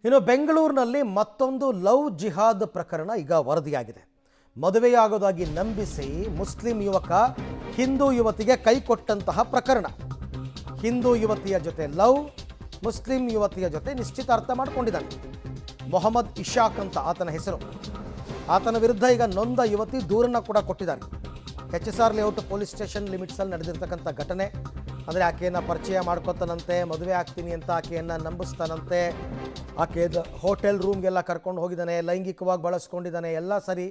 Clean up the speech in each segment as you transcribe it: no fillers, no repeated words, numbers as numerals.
ಇನ್ನು ಬೆಂಗಳೂರಿನಲ್ಲಿ ಮತ್ತೊಂದು ಲವ್ ಜಿಹಾದ್ ಪ್ರಕರಣ ಈಗ ವರದಿಯಾಗಿದೆ. ಮದುವೆಯಾಗೋದಾಗಿ ನಂಬಿಸಿ ಮುಸ್ಲಿಂ ಯುವಕ ಹಿಂದೂ ಯುವತಿಗೆ ಕೈ ಕೊಟ್ಟಂತಹ ಪ್ರಕರಣ. ಹಿಂದೂ ಯುವತಿಯ ಜೊತೆ ಲವ್, ಮುಸ್ಲಿಂ ಯುವತಿಯ ಜೊತೆ ನಿಶ್ಚಿತಾರ್ಥ ಮಾಡಿಕೊಂಡಿದ್ದಾನೆ. ಮೊಹಮ್ಮದ್ ಇಶಾಕ್ ಅಂತ ಆತನ ಹೆಸರು. ಆತನ ವಿರುದ್ಧ ಈಗ ನೊಂದ ಯುವತಿ ದೂರನ್ನು ಕೂಡ ಕೊಟ್ಟಿದ್ದಾರೆ. HSR ಲೇಔಟ್ ಪೊಲೀಸ್ ಸ್ಟೇಷನ್ ಲಿಮಿಟ್ಸಲ್ಲಿ ನಡೆದಿರ್ತಕ್ಕಂಥ ಘಟನೆ. ಅಂದರೆ ಆಕೆಯನ್ನು ಪರಿಚಯ ಮಾಡ್ಕೊತಾನಂತೆ, ಮದುವೆ ಆಗ್ತೀನಿ ಅಂತ ಆಕೆಯನ್ನು ನಂಬಿಸ್ತಾನಂತೆ, ಆಕೆ ಹೋಟೆಲ್ ರೂಮ್ಗೆಲ್ಲ ಕರ್ಕೊಂಡು ಹೋಗಿದ್ದಾನೆ, ಲೈಂಗಿಕವಾಗಿ ಬಳಸ್ಕೊಂಡಿದ್ದಾನೆ, ಎಲ್ಲ ಸರಿ.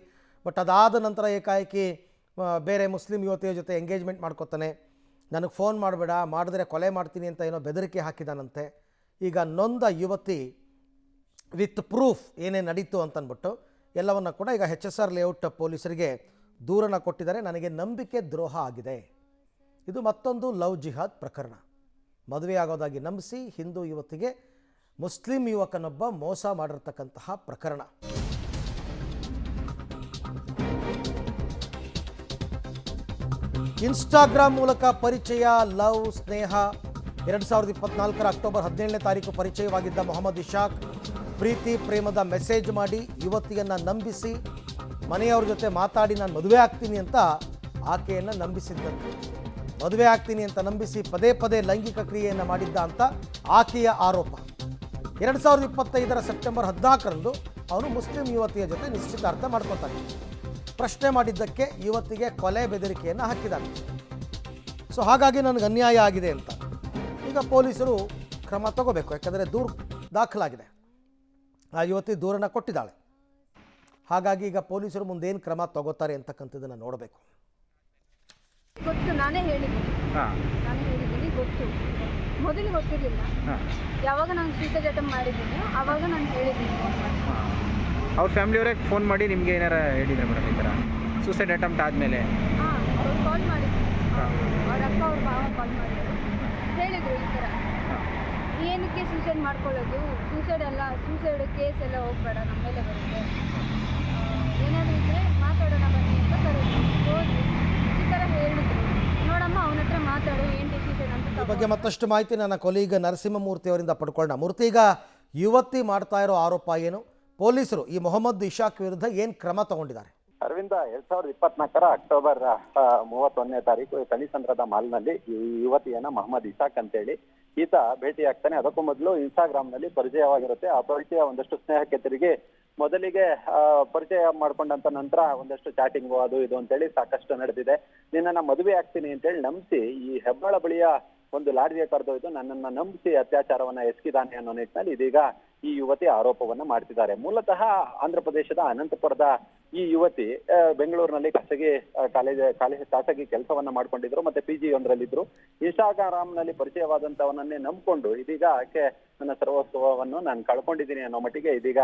ಬಟ್ ಅದಾದ ನಂತರ ಏಕಾಏಕಿ ಬೇರೆ ಮುಸ್ಲಿಂ ಯುವತಿಯ ಜೊತೆ ಎಂಗೇಜ್ಮೆಂಟ್ ಮಾಡ್ಕೊತಾನೆ. ನನಗೆ ಫೋನ್ ಮಾಡಬೇಡ, ಮಾಡಿದ್ರೆ ಕೊಲೆ ಮಾಡ್ತೀನಿ ಅಂತ ಏನೋ ಬೆದರಿಕೆ ಹಾಕಿದಾನಂತೆ. ಈಗ ನೊಂದ ಯುವತಿ ವಿತ್ ಪ್ರೂಫ್ ಏನೇ ನಡೀತು ಅಂತಂದ್ಬಿಟ್ಟು ಎಲ್ಲವನ್ನ ಕೂಡ ಈಗ HSR ಲೇಔಟ್ ಪೊಲೀಸರಿಗೆ ದೂರನ್ನು ಕೊಟ್ಟಿದ್ದಾರೆ. ನನಗೆ ನಂಬಿಕೆ ದ್ರೋಹ ಆಗಿದೆ. ಇದು ಮತ್ತೊಂದು ಲವ್ ಜಿಹಾದ್ ಪ್ರಕರಣ. ಮದುವೆಯಾಗೋದಾಗಿ ನಂಬಿಸಿ ಹಿಂದೂ ಯುವತಿಗೆ ಮುಸ್ಲಿಂ ಯುವಕನೊಬ್ಬ ಮೋಸ ಮಾಡಿರ್ತಕ್ಕಂತಹ ಪ್ರಕರಣ. ಇನ್ಸ್ಟಾಗ್ರಾಮ್ ಮೂಲಕ ಪರಿಚಯ, ಲವ್, ಸ್ನೇಹ. 2024 ಅಕ್ಟೋಬರ್ 17ನೇ ತಾರೀಕು ಪರಿಚಯವಾಗಿದ್ದ ಮೊಹಮ್ಮದ್ ಇಶಾಕ್ ಪ್ರೀತಿ ಪ್ರೇಮದ ಮೆಸೇಜ್ ಮಾಡಿ ಯುವತಿಯನ್ನು ನಂಬಿಸಿ ಮನೆಯವ್ರ ಜೊತೆ ಮಾತಾಡಿ ನಾನು ಮದುವೆ ಆಗ್ತೀನಿ ಅಂತ ಆಕೆಯನ್ನು ನಂಬಿಸಿದ್ದಂತೆ. ಮದುವೆ ಆಗ್ತೀನಿ ಅಂತ ನಂಬಿಸಿ ಪದೇ ಪದೇ ಲೈಂಗಿಕ ಕ್ರಿಯೆಯನ್ನು ಮಾಡಿದ್ದ ಅಂತ ಆಕೆಯ ಆರೋಪ. 2025 ಸೆಪ್ಟೆಂಬರ್ 14ರಂದು ಅವನು ಮುಸ್ಲಿಂ ಯುವತಿಯ ಜೊತೆ ನಿಶ್ಚಿತಾರ್ಥ ಮಾಡ್ಕೊತಾನೆ. ಪ್ರಶ್ನೆ ಮಾಡಿದ್ದಕ್ಕೆ ಯುವತಿಗೆ ಕೊಲೆ ಬೆದರಿಕೆಯನ್ನು ಹಾಕಿದ್ದಾನೆ. ಸೊ ಹಾಗಾಗಿ ನನಗೆ ಅನ್ಯಾಯ ಆಗಿದೆ ಅಂತ ಈಗ ಪೊಲೀಸರು ಕ್ರಮ ತಗೋಬೇಕು. ಯಾಕಂದರೆ ದೂರು ದಾಖಲಾಗಿದೆ. ಆ ಯುವತಿ ದೂರನ್ನು ಕೊಟ್ಟಿದ್ದಾಳೆ. ಹಾಗಾಗಿ ಈಗ ಪೊಲೀಸರು ಮುಂದೇನು ಕ್ರಮ ತಗೋತಾರೆ ಅಂತಕ್ಕಂಥದ್ದನ್ನು ನೋಡಬೇಕು. ಗೊತ್ತು, ನಾನೇ ಹೇಳಿದ್ದೀನಿ ಗೊತ್ತು. ಮೊದಲು ಗೊತ್ತಿರಲಿಲ್ಲ. ಯಾವಾಗ ನಾನು ಸೂಸೈಡ್ ಅಟೆಂಪ್ಟ್ ಮಾಡಿದ್ದೀನಿ ಆವಾಗ ನಾನು ಹೇಳಿದ್ದೀನಿ ಫೋನ್ ಮಾಡಿ. ಅವ್ರ ಫ್ಯಾಮಿಲಿಯವರೇ ಫೋನ್ ಮಾಡಿ ನಿಮಗೆ ಏನಾರ ಹೇಳಿದ್ರೆ ಮೇಡಮ್ ಈ ಥರ ಸೂಸೈಡ್ ಅಟೆಂಪ್ಟ್ ಆದಮೇಲೆ? ಅವ್ರು ಕಾಲ್ ಮಾಡಿದ್ರು. ಅವ್ರ ಅಕ್ಕ ಅವ್ರ ಭಾವ ಕಾಲ್ ಮಾಡಿದ್ರು. ಹೇಳಿದರು ಈ ಥರ ಏನಕ್ಕೆ ಸೂಸೈಡ್ ಮಾಡ್ಕೊಳ್ಳೋದು, ಸೂಸೈಡ್ ಕೇಸ್ ಎಲ್ಲ ಹೋಗಬೇಡ, ನಮ್ಮ ಮೇಲೆ ಬರುತ್ತೆ, ಏನಾದರೂ ಇದ್ದರೆ ಮಾತಾಡೋಣ ಬನ್ನಿ ಅಂತ ಕರೆದ್ರು. ಹೋದ್ವಿ. ಈ ಥರ ಹೇಳಿದ್ರು. ನೋಡಮ್ಮ ಅವನ ಹತ್ರ ಮಾತಾಡು, ಏನು ಡಿಸಿಷನ್ ಅಂತ. ಈ ಬಗ್ಗೆ ಮತ್ತಷ್ಟು ಮಾಹಿತಿ ನನ್ನ ಕೊಲೀಗ ನರಸಿಂಹಮೂರ್ತಿ ಅವರಿಂದ ಪಡ್ಕೊಳ್ಳೋಣ. ಮೂರ್ತಿ, ಈಗ ಯುವತಿ ಮಾಡ್ತಾ ಇರೋ ಆರೋಪ ಏನು? ಪೊಲೀಸರು ಈ ಮೊಹಮ್ಮದ್ ಇಶಾಕ್ ವಿರುದ್ಧ ಏನು ಕ್ರಮ ತಗೊಂಡಿದ್ದಾರೆ? ಅರವಿಂದ, 2024 ಅಕ್ಟೋಬರ್ 31ನೇ ತಾರೀಕು ಕಣಿಸಂದ್ರದ ಮಾಲ್ನಲ್ಲಿ ಈ ಯುವತಿಯನ್ನ ಮೊಹಮ್ಮದ್ ಇಶಾಕ್ ಅಂತೇಳಿ ಈತ ಭೇಟಿ ಆಗ್ತಾನೆ. ಅದಕ್ಕೂ ಮೊದಲು ಇನ್ಸ್ಟಾಗ್ರಾಮ್ನಲ್ಲಿ ಪರಿಚಯವಾಗಿರುತ್ತೆ. ಆ ಪರಿಚಯ ಒಂದಷ್ಟು ಸ್ನೇಹಕ್ಕೆ ತಿರುಗಿ ಮೊದಲಿಗೆ ಪರಿಚಯ ಮಾಡ್ಕೊಂಡಂತ ನಂತರ ಒಂದಷ್ಟು ಚಾಟಿಂಗು ಅದು ಇದು ಅಂತೇಳಿ ಸಾಕಷ್ಟು ನಡೆದಿದೆ. ನಿನ್ನನ್ನ ಮದುವೆ ಆಗ್ತೀನಿ ಅಂತೇಳಿ ನಂಬಿಸಿ ಈ ಹೆಬ್ಬಾಳ ಬಳಿಯ ಒಂದು ಲಾಡ್ಜಿಗೆ ಕರೆದೊಯ್ದು ನನ್ನನ್ನ ನಂಬಿಸಿ ಅತ್ಯಾಚಾರವನ್ನ ಎಸಗಿದಾನೆ ಅನ್ನೋ ನಿಟ್ಟಿನಲ್ಲಿ ಇದೀಗ ಈ ಯುವತಿ ಆರೋಪವನ್ನ ಮಾಡ್ತಿದ್ದಾರೆ. ಮೂಲತಃ ಆಂಧ್ರ ಪ್ರದೇಶದ ಅನಂತಪುರದ ಈ ಯುವತಿ ಬೆಂಗಳೂರಿನಲ್ಲಿ ಖಾಸಗಿ ಕೆಲಸವನ್ನ ಮಾಡ್ಕೊಂಡಿದ್ರು, ಮತ್ತೆ PG ಒಂದರಲ್ಲಿದ್ರು. ಇನ್ಸ್ಟಾಗ್ರಾಮ್ನಲ್ಲಿ ಪರಿಚಯವಾದಂತವನನ್ನೇ ನಂಬ್ಕೊಂಡು ಇದೀಗ ಆಕೆ ನನ್ನ ಸರ್ವಸ್ವವನ್ನು ನಾನು ಕಳ್ಕೊಂಡಿದ್ದೀನಿ ಅನ್ನೋ ಮಟ್ಟಿಗೆ ಇದೀಗ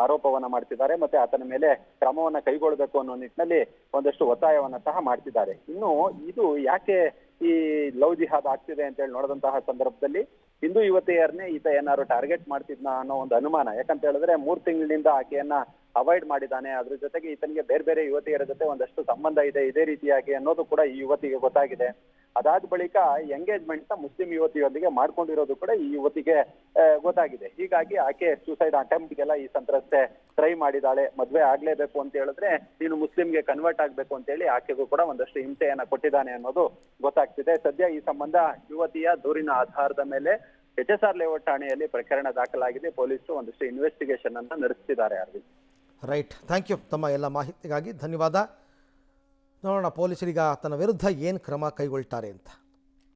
ಆರೋಪವನ್ನ ಮಾಡ್ತಿದ್ದಾರೆ. ಮತ್ತೆ ಆತನ ಮೇಲೆ ಕ್ರಮವನ್ನ ಕೈಗೊಳ್ಳಬೇಕು ಅನ್ನೋ ನಿಟ್ಟಿನಲ್ಲಿ ಒಂದಷ್ಟು ಒತ್ತಾಯವನ್ನ ಸಹ ಮಾಡ್ತಿದ್ದಾರೆ. ಇನ್ನು ಇದು ಯಾಕೆ ಈ ಲವ್ ಜಿಹಾದ್ ಆಗ್ತಿದೆ ಅಂತ ಹೇಳಿ ನೋಡಿದಂತಹ ಸಂದರ್ಭದಲ್ಲಿ ಹಿಂದೂ ಯುವತಿಯರನ್ನೇ ಈತ ಏನಾದ್ರು ಟಾರ್ಗೆಟ್ ಮಾಡ್ತಿದ್ನ ಅನ್ನೋ ಒಂದು ಅನುಮಾನ. ಯಾಕಂತ ಹೇಳಿದ್ರೆ 3 ತಿಂಗಳಿಂದ ಆಕೆಯನ್ನ ಅವಾಯ್ಡ್ ಮಾಡಿದ್ದಾನೆ. ಅದ್ರ ಜೊತೆಗೆ ಈತನಿಗೆ ಬೇರೆ ಬೇರೆ ಯುವತಿಯರ ಜೊತೆ ಒಂದಷ್ಟು ಸಂಬಂಧ ಇದೆ ಇದೇ ರೀತಿಯಾಗಿ ಅನ್ನೋದು ಕೂಡ ಈ ಯುವತಿಗೆ ಗೊತ್ತಾಗಿದೆ. ಅದಾದ ಬಳಿಕ ಎಂಗೇಜ್ಮೆಂಟ್ ನ ಮುಸ್ಲಿಂ ಯುವತಿಯೊಂದಿಗೆ ಮಾಡ್ಕೊಂಡಿರೋದು ಕೂಡ ಈ ಯುವತಿಗೆ ಗೊತ್ತಾಗಿದೆ. ಹೀಗಾಗಿ ಆಕೆ ಸೂಸೈಡ್ ಅಟೆಂಪ್ಟ್ಗೆಲ್ಲ ಈ ಸಂತ್ರಸ್ತೆ ಟ್ರೈ ಮಾಡಿದಾಳೆ. ಮದ್ವೆ ಆಗ್ಲೇಬೇಕು ಅಂತ ಹೇಳಿದ್ರೆ ನೀನು ಮುಸ್ಲಿಂಗೆ ಕನ್ವರ್ಟ್ ಆಗ್ಬೇಕು ಅಂತ ಹೇಳಿ ಆಕೆಗೂ ಕೂಡ ಒಂದಷ್ಟು ಹಿಂಸೆಯನ್ನ ಕೊಟ್ಟಿದ್ದಾನೆ ಅನ್ನೋದು ಗೊತ್ತಾಗ್ತಿದೆ. ಸದ್ಯ ಈ ಸಂಬಂಧ ಯುವತಿಯ ದೂರಿನ ಆಧಾರದ ಮೇಲೆ HSR ಲೇಔಟ್ ಠಾಣೆಯಲ್ಲಿ ಪ್ರಕರಣ ದಾಖಲಾಗಿದೆ. ಪೊಲೀಸರು ಒಂದಷ್ಟು ಇನ್ವೆಸ್ಟಿಗೇಷನ್ ಅನ್ನ ನಡೆಸ್ತಿದ್ದಾರೆ. Aravind, right, thank you. ತಮ್ಮ ಎಲ್ಲ ಮಾಹಿತಿಗಾಗಿ ಧನ್ಯವಾದ. ನೋಡೋಣ ಪೊಲೀಸರಿಗೆ ಆತನ ವಿರುದ್ಧ ಏನು ಕ್ರಮ ಕೈಗೊಳ್ತಾರೆ ಅಂತ.